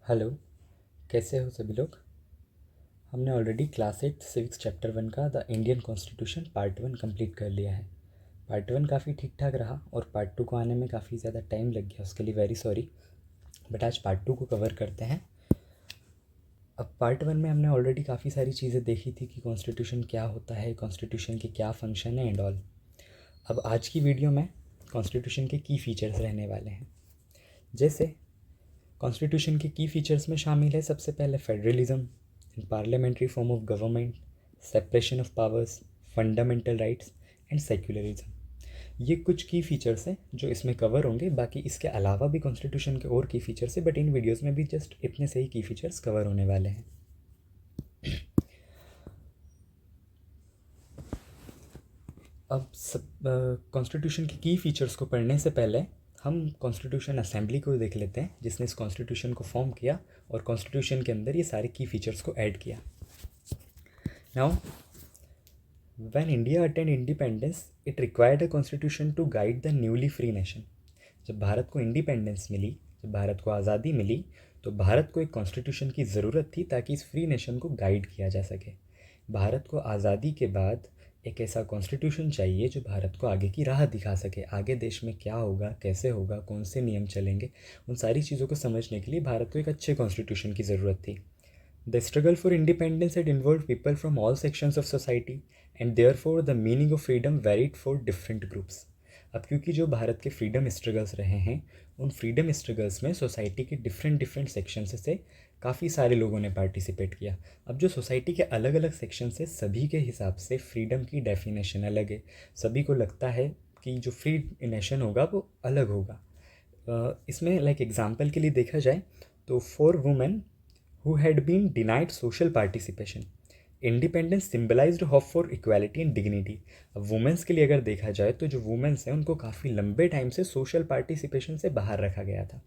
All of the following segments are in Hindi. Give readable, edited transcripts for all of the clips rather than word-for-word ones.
हेलो। कैसे हो सभी लोग। हमने ऑलरेडी क्लास 8 सिविक्स चैप्टर 1 का the Indian constitution part 1 complete कर लिया है। पार्ट 1 काफ़ी ठीक ठाक रहा और पार्ट 2 को आने में काफ़ी ज़्यादा टाइम लग गया, उसके लिए वेरी सॉरी। बट आज पार्ट 2 को कवर करते हैं। अब पार्ट 1 में हमने ऑलरेडी काफ़ी सारी चीज़ें देखी थी कि कॉन्स्टिट्यूशन क्या होता है, कॉन्स्टिट्यूशन के क्या फंक्शन है एंड ऑल। अब आज की वीडियो में कॉन्स्टिट्यूशन के की फीचर्स रहने वाले हैं। जैसे कॉन्स्टिट्यूशन के की फीचर्स में शामिल है सबसे पहले federalism, parliamentary form of government, separation of powers, fundamental rights and secularism. ये कुछ की फीचर्स हैं जो इसमें कवर होंगे। बाकी इसके अलावा भी कॉन्स्टिट्यूशन के और की फीचर्स है, बट इन वीडियोस में भी जस्ट इतने से ही की फीचर्स कवर होने वाले हैं। अब सब कॉन्स्टिट्यूशन के की फीचर्स को पढ़ने से पहले हम कॉन्स्टिट्यूशन असेंबली को देख लेते हैं, जिसने इस कॉन्स्टिट्यूशन को फॉर्म किया और कॉन्स्टिट्यूशन के अंदर ये सारे की फीचर्स को ऐड किया। Now when India attained independence it required a constitution to guide the newly free nation. जब भारत को इंडिपेंडेंस मिली, जब भारत को आज़ादी मिली, तो भारत को एक कॉन्स्टिट्यूशन की ज़रूरत थी ताकि इस फ्री नेशन को गाइड किया जा सके। भारत को आज़ादी के बाद एक ऐसा कॉन्स्टिट्यूशन चाहिए जो भारत को आगे की राह दिखा सके, आगे देश में क्या होगा, कैसे होगा, कौन से नियम चलेंगे, उन सारी चीज़ों को समझने के लिए भारत को एक अच्छे कॉन्स्टिट्यूशन की ज़रूरत थी। The struggle for independence had involved people from all sections of society and therefore the meaning of freedom varied for different groups. अब क्योंकि जो भारत के फ्रीडम स्ट्रगल्स रहे हैं, उन फ्रीडम स्ट्रगल्स में सोसाइटी के डिफरेंट डिफरेंट सेक्शंस से काफ़ी सारे लोगों ने पार्टिसिपेट किया। अब जो सोसाइटी के अलग अलग सेक्शन से सभी के हिसाब से फ्रीडम की डेफिनेशन अलग है। सभी को लगता है कि जो फ्री नेशन होगा वो अलग होगा। इसमें लाइक एग्जाम्पल के लिए देखा जाए तो for women who had been denied social participation, independence symbolized hope for equality and dignity. अब वुमेंस के लिए अगर देखा जाए तो जो वुमेंस हैं उनको काफ़ी लंबे टाइम से सोशल पार्टिसिपेशन से बाहर रखा गया था।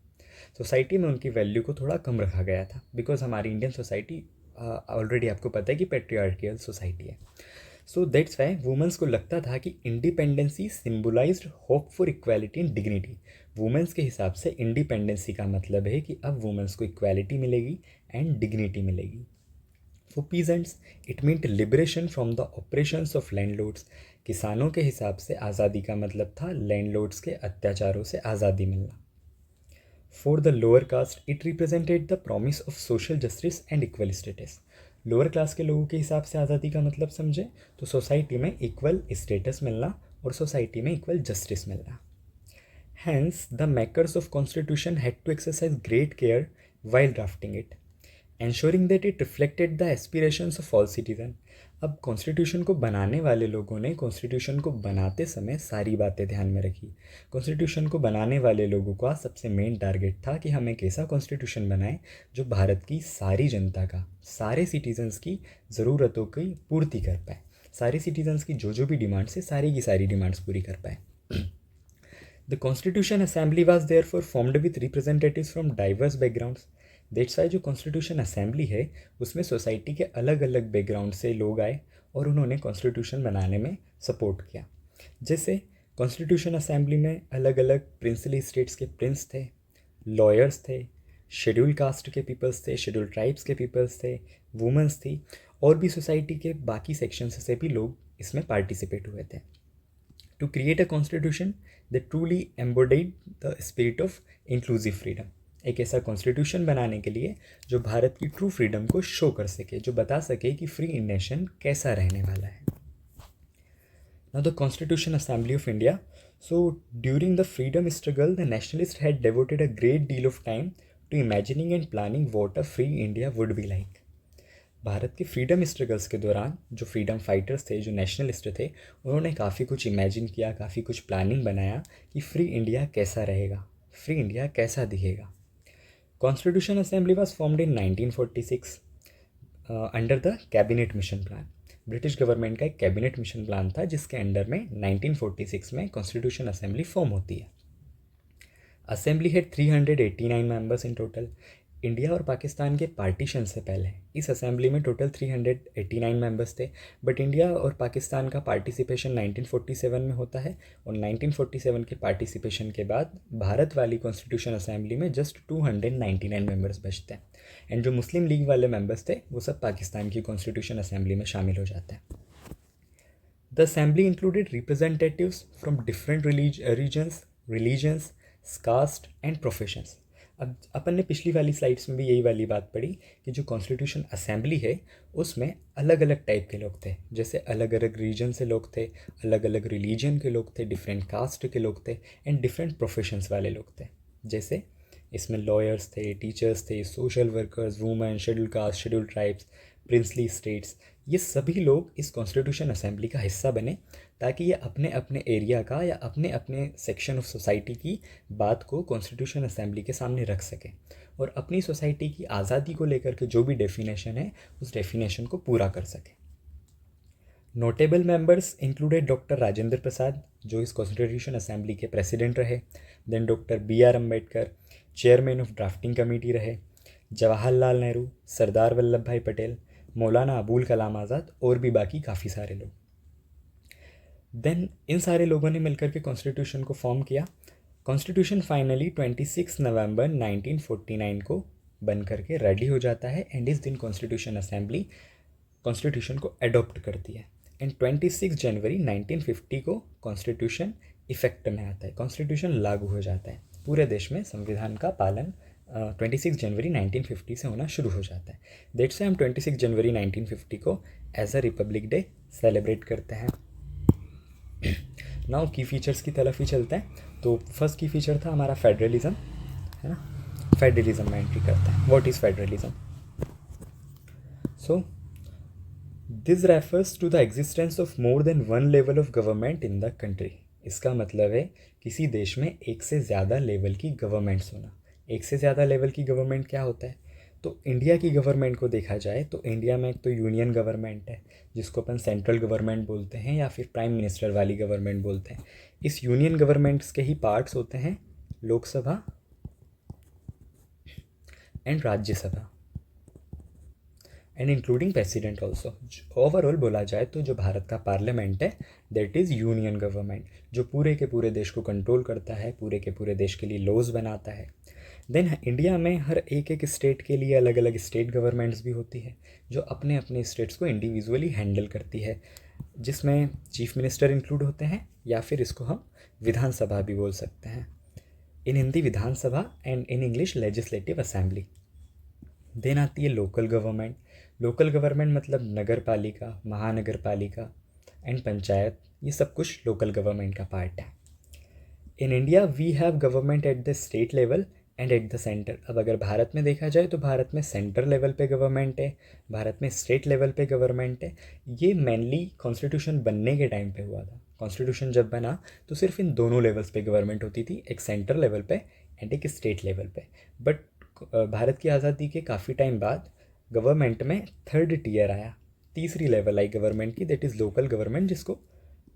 सोसाइटी में उनकी वैल्यू को थोड़ा कम रखा गया था, बिकॉज हमारी इंडियन सोसाइटी ऑलरेडी आपको पता है कि पेट्रियार्कियल सोसाइटी है। सो दैट्स वाई वुमेंस को लगता था कि independency symbolised hope for equality and dignity. Women's के हिसाब से इंडिपेंडेंसी का मतलब है कि अब वुमेंस को इक्वालिटी मिलेगी एंड डिग्निटी मिलेगी। For peasants it meant liberation from the operations of landlords. किसानों के हिसाब से आज़ादी का मतलब था लैंडलॉर्ड्स के अत्याचारों से आज़ादी मिलना। For the lower caste it represented the promise of social justice and equal status. Lower class के लोगों के हिसाब से आज़ादी का मतलब समझे तो सोसाइटी में इक्वल स्टेटस मिलना और सोसाइटी में इक्वल जस्टिस मिलना। Hence, the makers of constitution had to exercise great care while drafting it, ensuring that it reflected the aspirations of all citizens. अब कॉन्स्टिट्यूशन को बनाने वाले लोगों ने कॉन्स्टिट्यूशन को बनाते समय सारी बातें ध्यान में रखी। कॉन्स्टिट्यूशन को बनाने वाले लोगों का सबसे मेन टारगेट था कि हम एक ऐसा कॉन्स्टिट्यूशन बनाएं जो भारत की सारी जनता का, सारे सिटीजन्स की ज़रूरतों की पूर्ति कर पाए, सारे सिटीजन्स की जो भी डिमांड्स है सारी की सारी डिमांड्स पूरी कर पाए। The Constitution Assembly was therefore formed with representatives from diverse backgrounds. That's why जो Constitution Assembly है उसमें सोसाइटी के अलग अलग बैकग्राउंड से लोग आए और उन्होंने कॉन्स्टिट्यूशन बनाने में सपोर्ट किया। जैसे कॉन्स्टिट्यूशन असेंबली में अलग अलग प्रिंसली स्टेट्स के प्रिंस थे, लॉयर्स थे, शेड्यूल कास्ट के पीपल्स थे, शेड्यूल ट्राइब्स के पीपल्स थे, वुमेंस थी और भी सोसाइटी के बाकी सेक्शंस से भी लोग इसमें पार्टिसिपेट हुए थे। To create a constitution that truly embodied the spirit of inclusive freedom. एक ऐसा कॉन्स्टिट्यूशन बनाने के लिए जो भारत की ट्रू फ्रीडम को शो कर सके, जो बता सके कि फ्री नेशन कैसा रहने वाला है। Now the Constitution Assembly of India. So during the freedom struggle, the nationalists had devoted a great deal of time to imagining and planning what a free India would be like. Bharat के फ्रीडम स्ट्रगल्स के दौरान जो फ्रीडम फाइटर्स थे, जो नेशनलिस्ट थे, उन्होंने काफ़ी कुछ इमेजिन किया, काफ़ी कुछ प्लानिंग बनाया कि फ्री इंडिया कैसा रहेगा, फ्री इंडिया कैसा दिखेगा। Constitution assembly was formed in 1946 under the cabinet mission plan. British government का एक कैबिनेट मिशन प्लान था जिसके अंडर में 1946 में कॉन्स्टिट्यूशन असेंबली फॉर्म होती है। Assembly had 389 members in total. India और पाकिस्तान के पार्टीशन से पहले इस असेंबली में टोटल 389 मेंबर्स थे, बट इंडिया और पाकिस्तान का पार्टिसिपेशन 1947 में होता है, और 1947 के पार्टिसिपेशन के बाद भारत वाली कॉन्स्टिट्यूशन असेंबली में जस्ट 299 मेंबर्स बचते हैं, एंड जो मुस्लिम लीग वाले मेंबर्स थे वो सब पाकिस्तान की कॉन्स्टिट्यूशन असेंबली में शामिल हो जाते हैं। The assembly included representatives from different religions, caste and professions. अब अपन ने पिछली वाली स्लाइड्स में भी यही वाली बात पढ़ी कि जो कॉन्स्टिट्यूशन असेंबली है उसमें अलग अलग टाइप के लोग थे, जैसे अलग अलग रीजन से लोग थे, अलग अलग रिलीजन के लोग थे, डिफरेंट कास्ट के लोग थे, एंड डिफरेंट प्रोफेशंस वाले लोग थे। जैसे इसमें लॉयर्स थे, टीचर्स थे, social workers, women, schedule caste, schedule tribes, princely states, ये सभी लोग इस कॉन्स्टिट्यूशन असेंबली का हिस्सा बने ताकि ये अपने अपने एरिया का या अपने अपने सेक्शन ऑफ सोसाइटी की बात को कॉन्स्टिट्यूशन असेंबली के सामने रख सकें और अपनी सोसाइटी की आज़ादी को लेकर के जो भी डेफिनेशन है उस डेफिनेशन को पूरा कर सकें। Notable members included doctor Rajendra Prasad, जो इस कॉन्स्टिट्यूशन असेंबली के प्रेसिडेंट रहे, then doctor B.R. Ambedkar, chairman of drafting committee रहे, जवाहरलाल नेहरू, सरदार वल्लभ भाई पटेल, मौलाना अबुल कलाम आज़ाद और भी बाकी काफ़ी सारे लोग। देन इन सारे लोगों ने मिलकर के कॉन्स्टिट्यूशन को फॉर्म किया। कॉन्स्टिट्यूशन फाइनली 26 नवंबर 1949 को बन करके रेडी हो जाता है, एंड इस दिन कॉन्स्टिट्यूशन असेंबली कॉन्स्टिट्यूशन को अडॉप्ट करती है, एंड 26 जनवरी 1950 को कॉन्स्टिट्यूशन इफेक्ट में आता है, कॉन्स्टिट्यूशन लागू हो जाता है। पूरे देश में संविधान का पालन 26 जनवरी 1950 से होना शुरू हो जाता है। दैट्स से हम 26 जनवरी 1950 को as a republic day celebrate करते हैं। नाउ की फीचर्स की तरफ ही चलते हैं। तो फर्स्ट की फीचर था हमारा फेडरलिज्म, है ना। फेडरलिज्म में एंट्री करते हैं। What is federalism? So this refers to the existence of more than one level of government in the country. इसका मतलब है किसी देश में एक से ज़्यादा लेवल की गवर्नमेंट्स होना। एक से ज़्यादा लेवल की गवर्नमेंट क्या होता है? तो इंडिया की गवर्नमेंट को देखा जाए तो इंडिया में एक तो यूनियन गवर्नमेंट है जिसको अपन सेंट्रल गवर्नमेंट बोलते हैं या फिर प्राइम मिनिस्टर वाली गवर्नमेंट बोलते हैं। इस यूनियन गवर्नमेंट्स के ही पार्ट्स होते हैं Lok Sabha and Rajya Sabha, and including president also. Overall बोला जाए तो जो भारत का पार्लियामेंट है दैट इज़ यूनियन गवर्नमेंट, जो पूरे के पूरे देश को कंट्रोल करता है, पूरे के पूरे देश के लिए लॉज बनाता है। देन इंडिया में हर एक एक स्टेट के लिए अलग अलग स्टेट गवर्नमेंट्स भी होती है जो अपने अपने स्टेट्स को इंडिविजुअली हैंडल करती है, जिसमें चीफ मिनिस्टर इंक्लूड होते हैं या फिर इसको हम विधानसभा भी बोल सकते हैं। In Hindi Vidhan Sabha and in English legislative assembly. Then आती है लोकल गवर्नमेंट। लोकल गवर्नमेंट मतलब नगर पालिका, महानगर पालिका एंड पंचायत, ये सब कुछ लोकल गवर्नमेंट का पार्ट है। In India we have government at the state level and at the centre. अब अगर भारत में देखा जाए तो भारत में सेंटर लेवल पे गवर्नमेंट है, भारत में स्टेट लेवल पे गवर्नमेंट है। ये मेनली कॉन्स्टिट्यूशन बनने के टाइम पे हुआ था। कॉन्स्टिट्यूशन जब बना तो सिर्फ इन दोनों लेवल्स पे गवर्नमेंट होती थी, एक सेंटर लेवल पे एंड एक स्टेट लेवल पे। बट भारत की आज़ादी के काफ़ी टाइम बाद गवर्नमेंट में थर्ड टीयर आया, तीसरी लेवल आई गवर्नमेंट की, दैट इज़ लोकल गवर्नमेंट, जिसको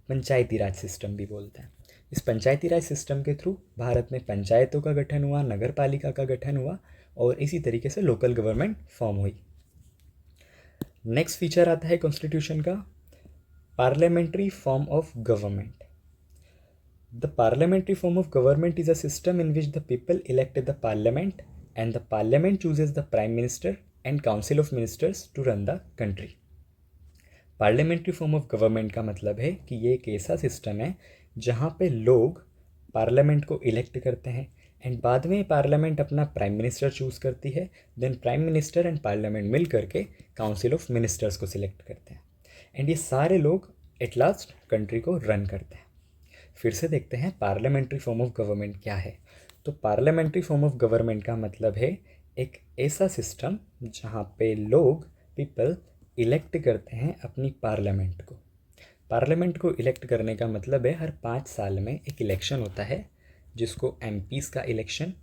पंचायती राज सिस्टम भी बोलते हैं। इस पंचायती राज सिस्टम के थ्रू भारत में पंचायतों का गठन हुआ, नगर पालिका का गठन हुआ और इसी तरीके से लोकल गवर्नमेंट फॉर्म हुई। नेक्स्ट फीचर आता है कॉन्स्टिट्यूशन का, parliamentary form of government. The parliamentary form of government is a system in which the people elect the parliament and the parliament chooses the prime minister and council of ministers to run the country. Parliamentary form of government का मतलब है कि ये एक ऐसा सिस्टम है जहाँ पे लोग पार्लियामेंट को इलेक्ट करते हैं एंड बाद में पार्लियामेंट अपना प्राइम मिनिस्टर चूज़ करती है, then prime minister and parliament मिल करके काउंसिल ऑफ मिनिस्टर्स को सिलेक्ट करते हैं एंड ये सारे लोग एट लास्ट कंट्री को रन करते हैं। फिर से देखते हैं पार्लियामेंट्री फॉर्म ऑफ गवर्नमेंट क्या है। तो पार्लियामेंट्री फॉर्म ऑफ गवर्नमेंट का मतलब है एक ऐसा सिस्टम जहाँ पे लोग पीपल इलेक्ट करते हैं अपनी पार्लियामेंट को। पार्लियामेंट को इलेक्ट करने का मतलब है हर 5 साल में एक इलेक्शन होता है जिसको एमपीज़ का इलेक्शन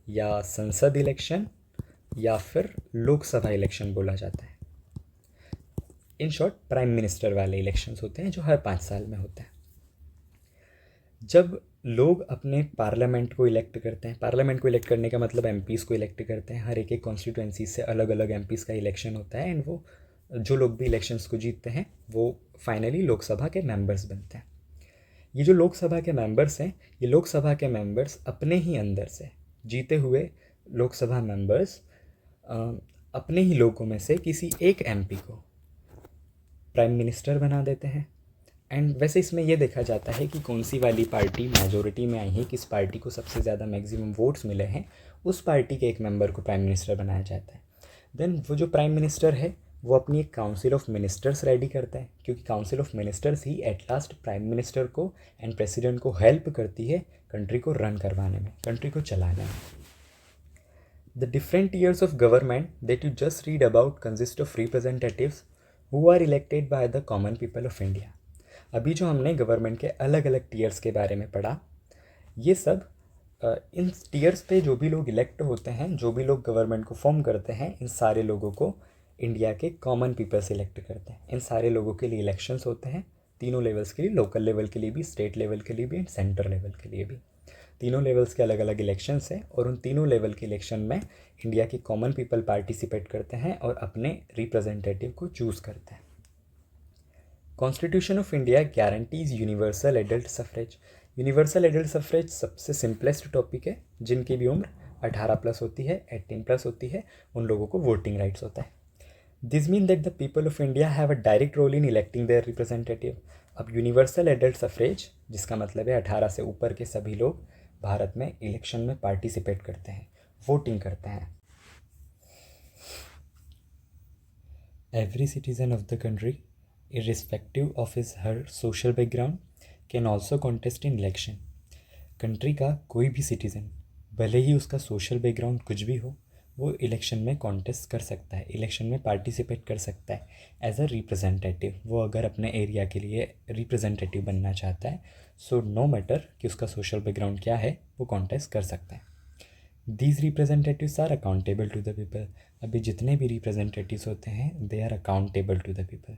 या संसद इलेक्शन या फिर लोकसभा इलेक्शन बोला जाता है। इन शॉर्ट प्राइम मिनिस्टर वाले इलेक्शंस होते हैं जो हर 5 साल में होते हैं। जब लोग अपने पार्लियामेंट को इलेक्ट करते हैं। पार्लियामेंट को इलेक्ट करने का मतलब एमपीज़ को इलेक्ट करते हैं। हर एक कॉन्स्टिट्यूएंसी से अलग अलग एमपीज़ का इलेक्शन होता है, एंड वो जो लोग भी इलेक्शंस को जीतते हैं वो फाइनली लोकसभा के मेंबर्स बनते हैं। ये जो लोकसभा के मेंबर्स हैं, ये लोकसभा के मेंबर्स अपने ही अंदर से जीते हुए लोकसभा मेंबर्स अपने ही लोगों में से किसी एक एमपी को प्राइम मिनिस्टर बना देते हैं। एंड वैसे इसमें यह देखा जाता है कि कौन सी वाली पार्टी मेजोरिटी में आई है, किस पार्टी को सबसे ज़्यादा मैक्सिमम वोट्स मिले हैं, उस पार्टी के एक मेंबर को प्राइम मिनिस्टर बनाया जाता है। देन वो जो प्राइम मिनिस्टर है वो अपनी एक काउंसिल ऑफ मिनिस्टर्स रेडी करता है, क्योंकि council of ministers he at last prime minister को एंड प्रेसिडेंट को हेल्प करती है कंट्री को रन करवाने में, कंट्री को चलाने में। The different years of government that you just read about consist of representatives who are elected by the common people of India. अभी जो हमने गवर्नमेंट के अलग अलग टीयर्स के बारे में पढ़ा, ये सब इन टीयर्स पे जो भी लोग इलेक्ट होते हैं, जो भी लोग गवर्नमेंट को फॉर्म करते हैं, इन सारे लोगों को इंडिया के कॉमन पीपल सिलेक्ट करते हैं। इन सारे लोगों के लिए इलेक्शंस होते हैं, तीनों लेवल्स के लिए, लोकल लेवल के लिए भी, स्टेट लेवल के लिए भी एंड सेंटर लेवल के लिए भी। तीनों लेवल्स के अलग अलग इलेक्शंस हैं, और उन तीनों लेवल के इलेक्शन में इंडिया की कॉमन पीपल पार्टिसिपेट करते हैं और अपने रिप्रेजेंटेटिव को चूज़ करते हैं। Constitution of India guarantees universal adult suffrage. Universal adult suffrage सबसे सिंपलेस्ट टॉपिक है। जिनकी भी उम्र 18+ होती है, 18+ होती है, उन लोगों को वोटिंग राइट्स होता है। This mean that the people of India have a direct role in electing their representative. अब यूनिवर्सल एडल्ट सफरेज जिसका मतलब है 18 से ऊपर के सभी लोग भारत में इलेक्शन में पार्टिसिपेट करते हैं, वोटिंग करते हैं। Every citizen of the country irrespective of his her social background can also contest in election। Country का कोई भी सिटीज़न भले ही उसका सोशल बैकग्राउंड कुछ भी हो, वो इलेक्शन में कॉन्टेस्ट कर सकता है, इलेक्शन में पार्टिसिपेट कर सकता है एज अ रिप्रेजेंटेटिव। वो अगर अपने एरिया के लिए रिप्रेजेंटेटिव बनना चाहता है, सो नो मैटर कि उसका सोशल बैकग्राउंड क्या है, वो कॉन्टेस्ट कर सकता है। These representatives are accountable to the people. अभी जितने भी रिप्रेजेंटेटिव्स होते हैं, they are accountable to the people.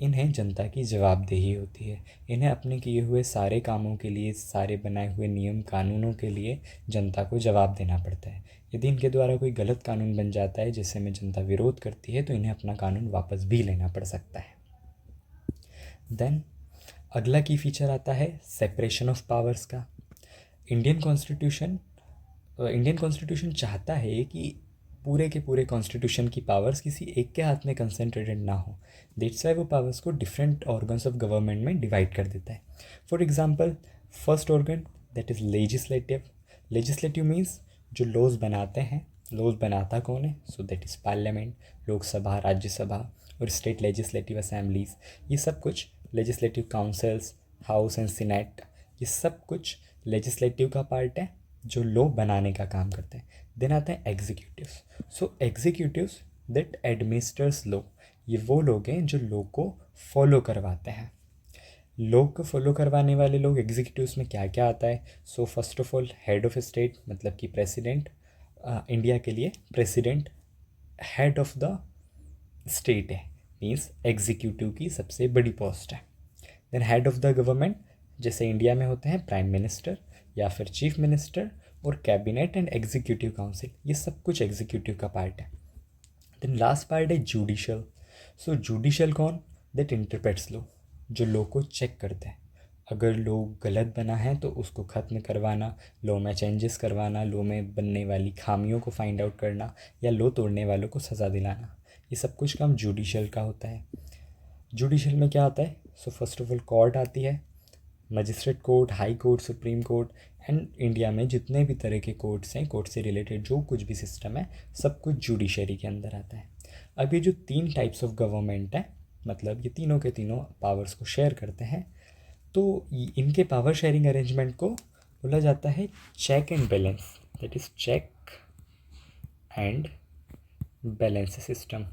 इन्हें जनता की जवाबदेही होती है। इन्हें अपने किए हुए सारे कामों के लिए, सारे बनाए हुए नियम कानूनों के लिए जनता को जवाब देना पड़ता है। यदि इनके द्वारा कोई गलत कानून बन जाता है जिससे में जनता विरोध करती है, तो इन्हें अपना कानून वापस भी लेना पड़ सकता है। देन अगला की फीचर आता है सेपरेशन ऑफ पावर्स का। इंडियन कॉन्स्टिट्यूशन चाहता है कि पूरे के पूरे कॉन्स्टिट्यूशन की पावर्स किसी एक के हाथ में कंसंट्रेटेड ना हो। दैट्स वाई वो पावर्स को डिफरेंट ऑर्गन्स ऑफ गवर्नमेंट में डिवाइड कर देता है। For example, first organ that is legislative. Legislative means जो लॉज बनाते हैं। लॉज बनाता कौन है? So that is parliament, Lok Sabha, Rajya Sabha और स्टेट लेजिस्लेटिव असेंबलीज। ये सब कुछ legislative councils, house and senate, ये सब कुछ लेजिस्लेटिव का पार्ट है जो लॉ बनाने का काम करते हैं। देन आते हैं executives. So executives that administers law. ये वो लोग हैं जो लॉ को फॉलो करवाते हैं। लॉ को फॉलो करवाने वाले लोग एग्जीक्यूटिव्स में क्या क्या आता है? So first of all head of state, मतलब कि प्रेसिडेंट। इंडिया के लिए president head of the state है, मीन्स एग्जीक्यूटिव की सबसे बड़ी पोस्ट है। Then head of the government, जैसे इंडिया में होते हैं प्राइम मिनिस्टर या फिर चीफ मिनिस्टर, और कैबिनेट एंड एग्जीक्यूटिव काउंसिल, ये सब कुछ एग्जीक्यूटिव का पार्ट है। देन लास्ट पार्ट है जुडिशल। सो जुडिशल कौन? दैट इंटरप्रेट्स लॉ, जो लॉ को चेक करते हैं। अगर लॉ गलत बना है तो उसको ख़त्म करवाना, लॉ में चेंजेस करवाना, लॉ में बनने वाली खामियों को फाइंड आउट करना, या लॉ तोड़ने वालों को सज़ा दिलाना, ये सब कुछ काम जुडिशल का होता है। जुडिशल में क्या आता है? So first of all court आती है, magistrate court, high court, supreme court, and India में जितने भी तरह के कोर्ट्स हैं, कोर्ट से रिलेटेड जो कुछ भी सिस्टम है, सब कुछ जुडिशरी के अंदर आता है। अब ये जो 3 टाइप्स ऑफ गवर्नमेंट है, मतलब ये तीनों के तीनों पावर्स को शेयर करते हैं, तो इनके पावर शेयरिंग अरेंजमेंट को बोला जाता है check and balance. That is check and balance system.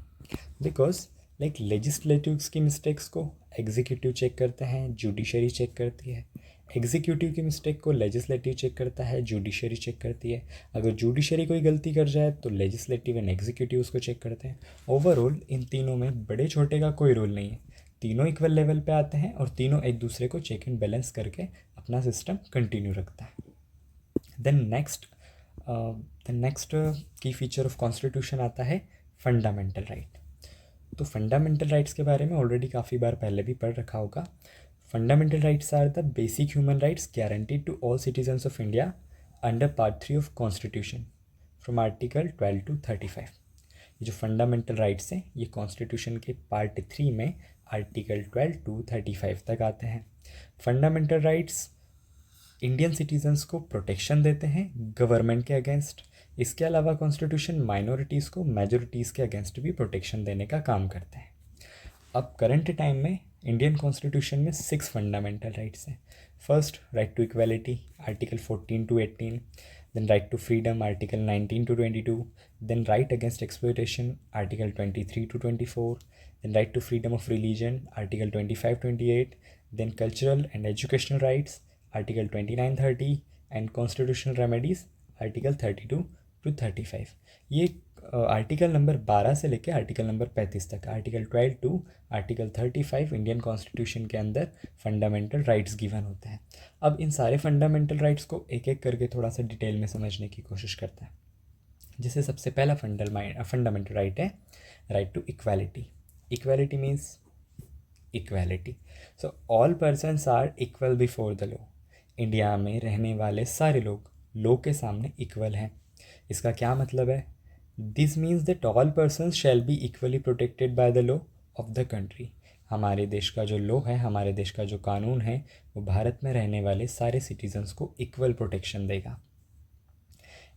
Because like legislatives की मिस्टेक्स को एग्जीक्यूटिव चेक करते हैं, जुडिशरी चेक करती है। एग्जीक्यूटिव की मिस्टेक को लेजिस्लेटिव चेक करता है, जुडिशरी चेक करती है। अगर जुडिशरी कोई गलती कर जाए तो लेजिस्लेटिव एंड एग्जीक्यूटिव उसको चेक करते हैं। ओवरऑल इन तीनों में बड़े छोटे का कोई रोल नहीं है, तीनों इक्वल लेवल पे आते हैं और तीनों एक दूसरे को चेक एंड बैलेंस करके अपना सिस्टम कंटिन्यू रखता है. द नेक्स्ट की फीचर ऑफ कॉन्स्टिट्यूशन आता है फंडामेंटल राइट. तो फंडामेंटल राइट्स के बारे में ऑलरेडी काफ़ी बार पहले भी पढ़ रखा होगा. Fundamental rights are the basic human rights guaranteed to all citizens of India under part 3 of constitution from article 12 to 35. ये जो फंडामेंटल राइट्स हैं ये कॉन्स्टिट्यूशन के पार्ट 3 में आर्टिकल 12 to 35 तक आते हैं. फंडामेंटल राइट्स इंडियन सिटीजन्स को प्रोटेक्शन देते हैं गवर्नमेंट के अगेंस्ट. इसके अलावा कॉन्स्टिट्यूशन माइनॉरिटीज़ को मेजॉरिटीज़ के अगेंस्ट भी प्रोटेक्शन देने का काम करते हैं. अब करंट टाइम में इंडियन कॉन्स्टिट्यूशन में 6 फंडामेंटल राइट्स हैं. First, right to equality article 14 to 18. Then right to freedom article 19 to 22. Then right against exploitation article 23 to 24. Then right to freedom of religion article 25-28. Then cultural and educational rights article 29-30 and constitutional remedies article 32 to 35. ये आर्टिकल नंबर 12 से लेकर आर्टिकल नंबर 35 तक, article 12 to article 35 Indian constitution के अंदर फंडामेंटल राइट्स गिवन होते हैं. अब इन सारे फंडामेंटल राइट्स को एक एक करके थोड़ा सा डिटेल में समझने की कोशिश करते हैं. जैसे सबसे पहला फंडामेंटल राइट है right to equality. Equality means equality. So all persons are equal before the law. India में रहने वाले सारे लोग लॉ के सामने इक्वल हैं. इसका क्या मतलब है? This means that all persons shall be equally protected by the law of the country. हमारे देश का जो लॉ है, हमारे देश का जो कानून है, वो भारत में रहने वाले सारे सिटीजन्स को इक्वल प्रोटेक्शन देगा.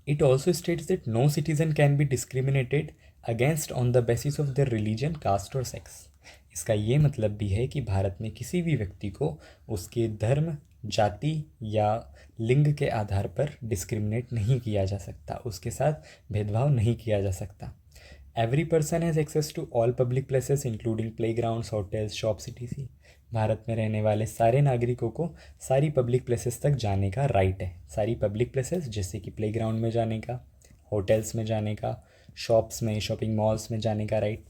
It also states that no citizen can be discriminated against on the basis of their religion, caste और सेक्स. इसका ये मतलब भी है कि भारत में किसी भी व्यक्ति को उसके धर्म, जाति या लिंग के आधार पर डिस्क्रिमिनेट नहीं किया जा सकता, उसके साथ भेदभाव नहीं किया जा सकता. Every person has access to all public places including play grounds, hotels, shops, etc. Bharat में रहने वाले सारे नागरिकों को सारी पब्लिक प्लेसेस तक जाने का राइट है. सारी पब्लिक प्लेसेस जैसे कि प्ले ग्राउंड में जाने का, होटल्स में जाने का, शॉप्स में, शॉपिंग मॉल्स में जाने का right.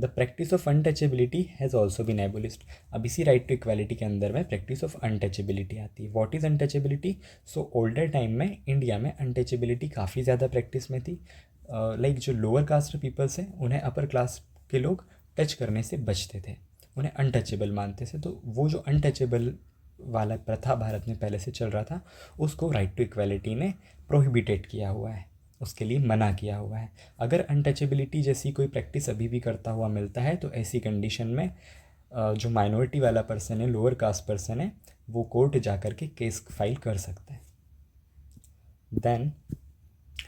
The practice of untouchability has also been abolished. अब इसी राइट टू इक्वालिटी के अंदर में प्रैक्टिस ऑफ अनटचेबिलिटी आती है. What is untouchability? So older time में इंडिया में अनटचेबिलिटी काफ़ी ज़्यादा प्रैक्टिस में थी. लाइक जो लोअर कास्ट पीपल्स हैं उन्हें अपर क्लास के लोग टच करने से बचते थे, उन्हें अनटचेबल मानते थे. तो वो जो अनटचेबल वाला प्रथा भारत में पहले से चल रहा था उसको राइट टू इक्वालिटी ने प्रोहिबिटेड किया हुआ है, उसके लिए मना किया हुआ है. अगर अनटचेबिलिटी जैसी कोई प्रैक्टिस अभी भी करता हुआ मिलता है तो ऐसी कंडीशन में जो माइनॉरिटी वाला पर्सन है, लोअर कास्ट पर्सन है, वो कोर्ट जा कर के केस फाइल कर सकता है. देन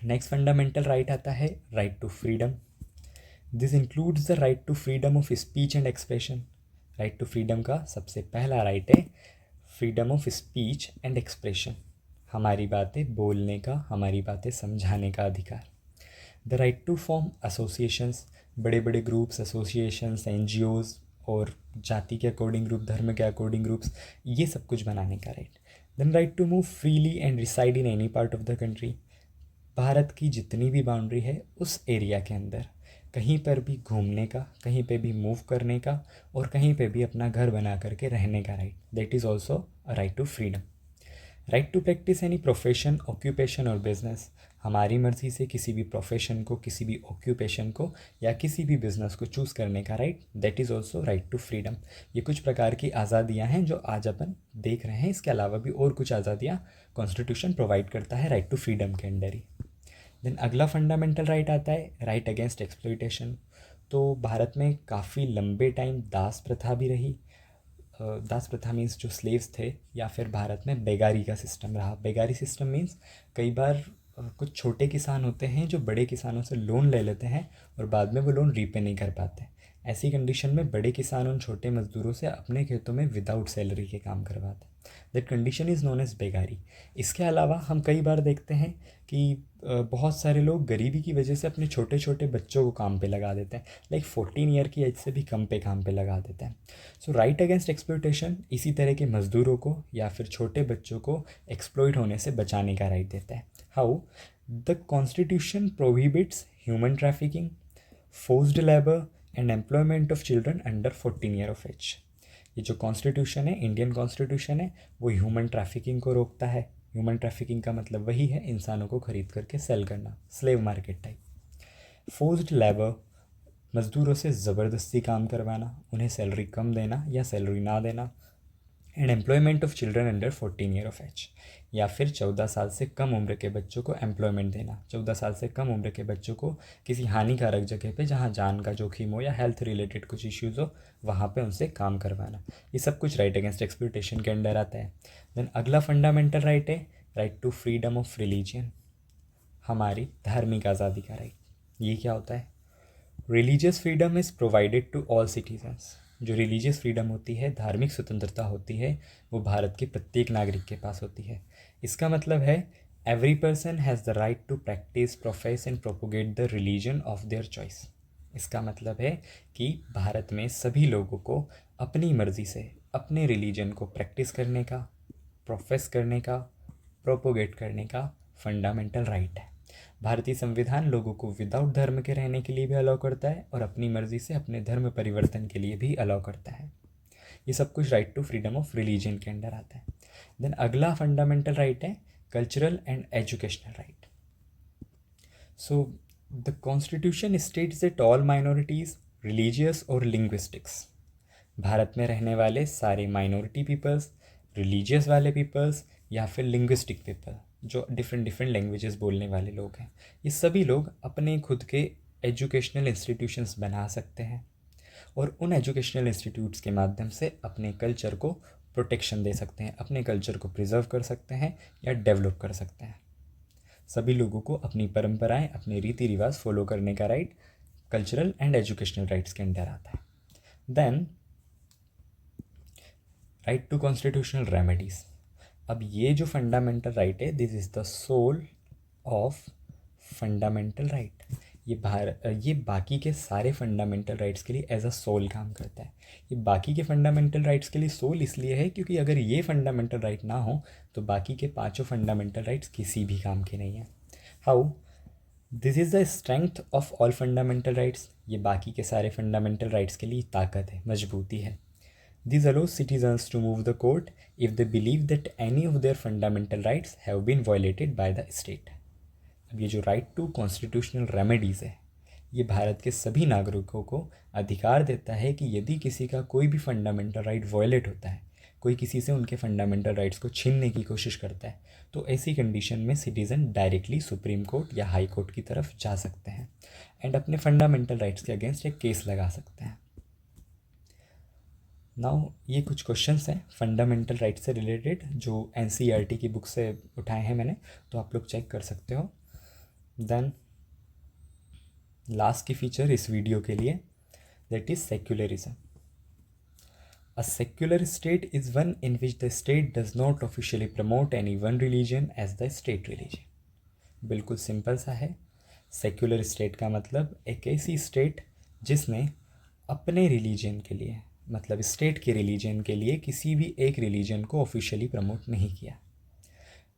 नेक्स्ट फंडामेंटल राइट आता है right to freedom. This includes the right to freedom of speech and expression. Right to freedom का सबसे पहला राइट है freedom of speech and expression. हमारी बातें बोलने का, हमारी बातें समझाने का अधिकार. The right to form associations, बड़े बड़े ग्रुप्स, एसोसिएशंस, NGOs और जाति के अकॉर्डिंग ग्रुप, धर्म के अकॉर्डिंग ग्रुप्स, ये सब कुछ बनाने का right. Then right to move freely and reside in any part of the country. Bharat की जितनी भी बाउंड्री है उस एरिया के अंदर कहीं पर भी घूमने का, कहीं पे भी मूव करने का और कहीं पे भी अपना घर बना करके रहने का right. That is also a right to freedom. Right to practice any profession, occupation और बिजनेस. हमारी मर्ज़ी से किसी भी प्रोफेशन को, किसी भी ऑक्यूपेशन को या किसी भी बिज़नेस को चूज़ करने का right. That is also right to freedom. ये कुछ प्रकार की आज़ादियाँ हैं जो आज अपन देख रहे हैं. इसके अलावा भी और कुछ आज़ादियाँ कॉन्स्टिट्यूशन प्रोवाइड करता है राइट टू फ्रीडम के अंडर ही. देन अगला फंडामेंटल राइट आता है राइट अगेंस्ट एक्सप्लॉयटेशन. तो भारत में काफ़ी लंबे टाइम दास प्रथा भी रही. दास प्रथा मीन्स जो स्लेव्स थे, या फिर भारत में बेगारी का सिस्टम रहा. बेगारी सिस्टम मीन्स कई बार कुछ छोटे किसान होते हैं जो बड़े किसानों से लोन ले लेते हैं और बाद में वो लोन रीपे नहीं कर पाते. ऐसी कंडीशन में बड़े किसान उन छोटे मजदूरों से अपने खेतों में विदाउट सैलरी के काम करवाते हैं. That condition is known as बेगारी. इसके अलावा हम कई बार देखते हैं कि बहुत सारे लोग गरीबी की वजह से अपने छोटे छोटे बच्चों को काम पे लगा देते हैं. लाइक 14 ईयर की एज से भी कम पे काम पे लगा देते हैं. सो राइट अगेंस्ट एक्सप्लॉयटेशन इसी तरह के मज़दूरों को या फिर छोटे बच्चों को एक्सप्लॉइट होने से बचाने का राइट देता है. How? The constitution prohibits human trafficking, forced labour, and employment of children under 14 year of age. ये जो कॉन्स्टिट्यूशन है, इंडियन कॉन्स्टिट्यूशन है, वो ह्यूमन ट्रैफिकिंग को रोकता है। ह्यूमन ट्रैफिकिंग का मतलब वही है इंसानों को खरीद करके सेल करना, slave market type. Forced labour, मज़दूरों से ज़बरदस्ती काम करवाना, उन्हें सैलरी कम देना या सैलरी ना देना। And employment of children under 14 year of age, या फिर 14 साल से कम उम्र के बच्चों को एम्प्लॉयमेंट देना। 14 साल से कम उम्र के बच्चों को किसी हानिकारक जगह पे जहाँ जान का जोखिम हो या हेल्थ रिलेटेड कुछ इश्यूज़ हो, वहाँ पे उनसे काम करवाना। ये सब कुछ राइट अगेंस्ट एक्सप्लॉयटेशन के अंडर आता है। देन अगला फंडामेंटल राइट है right to freedom of religion, हमारी धार्मिक आज़ादी का राइट। ये क्या होता है? Religious freedom is provided to all citizens. जो रिलीजियस फ्रीडम होती है, धार्मिक स्वतंत्रता होती है, वो भारत के प्रत्येक नागरिक के पास होती है। इसका मतलब है every person has the right to practice, profess and propagate the religion of their choice. इसका मतलब है कि भारत में सभी लोगों को अपनी मर्ज़ी से अपने रिलीजन को प्रैक्टिस करने का, प्रोफेस करने का, प्रोपोगेट करने का फंडामेंटल राइट है। भारतीय संविधान लोगों को विदाउट धर्म के रहने के लिए भी अलाउ करता है और अपनी मर्जी से अपने धर्म परिवर्तन के लिए भी अलाउ करता है। ये सब कुछ right to freedom of religion के अंडर आता है। देन अगला फंडामेंटल राइट है cultural and educational right. So the constitution states that all minorities, religious और लिंग्विस्टिक्स, भारत में रहने वाले सारे माइनॉरिटी पीपल्स, रिलीजियस वाले पीपल्स या फिर लिंग्विस्टिक पीपल, जो डिफरेंट डिफरेंट लैंग्वेजेस बोलने वाले लोग हैं, ये सभी लोग अपने खुद के एजुकेशनल इंस्टीट्यूशंस बना सकते हैं और उन एजुकेशनल इंस्टीट्यूट्स के माध्यम से अपने कल्चर को प्रोटेक्शन दे सकते हैं, अपने कल्चर को प्रिजर्व कर सकते हैं या डेवलप कर सकते हैं। सभी लोगों को अपनी परंपराएं, अपने रीति रिवाज फॉलो करने का right cultural and educational rights के अंडर आता है। देन राइट टू कॉन्स्टिट्यूशनल रेमेडीज़। अब ये जो फंडामेंटल राइट है, this is the soul of fundamental right. ये बाकी के सारे फंडामेंटल राइट्स के लिए एज अ सोल काम करता है। ये बाकी के फंडामेंटल राइट्स के लिए सोल इसलिए है क्योंकि अगर ये फंडामेंटल राइट ना हो तो बाकी के पांचों फंडामेंटल राइट्स किसी भी काम के नहीं हैं। How? This is the strength of all fundamental rights. ये बाकी के सारे फंडामेंटल राइट्स के लिए ताकत है, मजबूती है। This allows citizens to move the court if they believe that any of their fundamental rights have been violated by the state. अब ये जो राइट टू कॉन्स्टिट्यूशनल रेमेडीज़ है, ये भारत के सभी नागरिकों को अधिकार देता है कि यदि किसी का कोई भी फंडामेंटल राइट वायलेट होता है, कोई किसी से उनके फंडामेंटल राइट्स को छीनने की कोशिश करता है, तो ऐसी कंडीशन में सिटीज़न डायरेक्टली सुप्रीम कोर्ट या हाई कोर्ट की तरफ जा सकते हैं एंड अपने फंडामेंटल राइट्स के अगेंस्ट एक केस लगा सकते हैं। नाउ ये कुछ क्वेश्चंस हैं फंडामेंटल राइट से रिलेटेड जो एनसीईआरटी की बुक से उठाए हैं मैंने, तो आप लोग चेक कर सकते हो। देन लास्ट की फीचर इस वीडियो के लिए, that is secularism. A secular state is one in which the state does not officially promote any one religion as the state religion. बिल्कुल सिंपल सा है। सेक्युलर स्टेट का मतलब एक ऐसी स्टेट जिसने अपने रिलीजन के लिए, मतलब स्टेट के रिलीजन के लिए किसी भी एक रिलीजन को ऑफिशियली प्रमोट नहीं किया।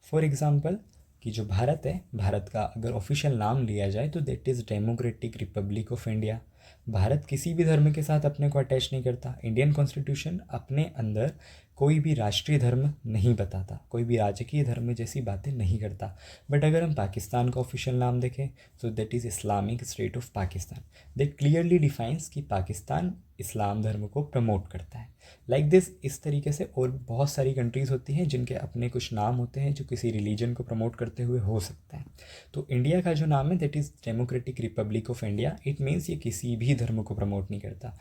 फॉर एग्ज़ाम्पल कि जो भारत है, भारत का अगर ऑफिशियल नाम लिया जाए तो that is democratic Republic of India. Bharat किसी भी धर्म के साथ अपने को अटैच नहीं करता। इंडियन कॉन्स्टिट्यूशन अपने अंदर कोई भी राष्ट्रीय धर्म नहीं बताता, कोई भी राजकीय धर्म जैसी बातें नहीं करता। बट अगर हम पाकिस्तान का ऑफिशियल नाम देखें तो that is Islamic state of Pakistan. That clearly defines कि पाकिस्तान इस्लाम धर्म को प्रमोट करता है। लाइक दिस, इस तरीके से और बहुत सारी कंट्रीज़ होती हैं जिनके अपने कुछ नाम होते हैं जो किसी रिलीजन को प्रमोट करते हुए हो सकते हैं। तो इंडिया का जो नाम है that is democratic Republic of India. It means ये किसी भी धर्म को प्रमोट नहीं करता।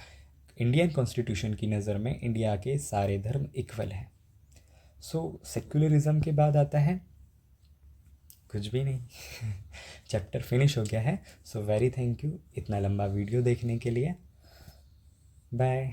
इंडियन कॉन्स्टिट्यूशन की नज़र में इंडिया के सारे धर्म इक्वल हैं। सो सेक्युलरिज्म के बाद आता है कुछ भी नहीं। चैप्टर फिनिश हो गया है। सो वेरी थैंक यू इतना लंबा वीडियो देखने के लिए। बाय।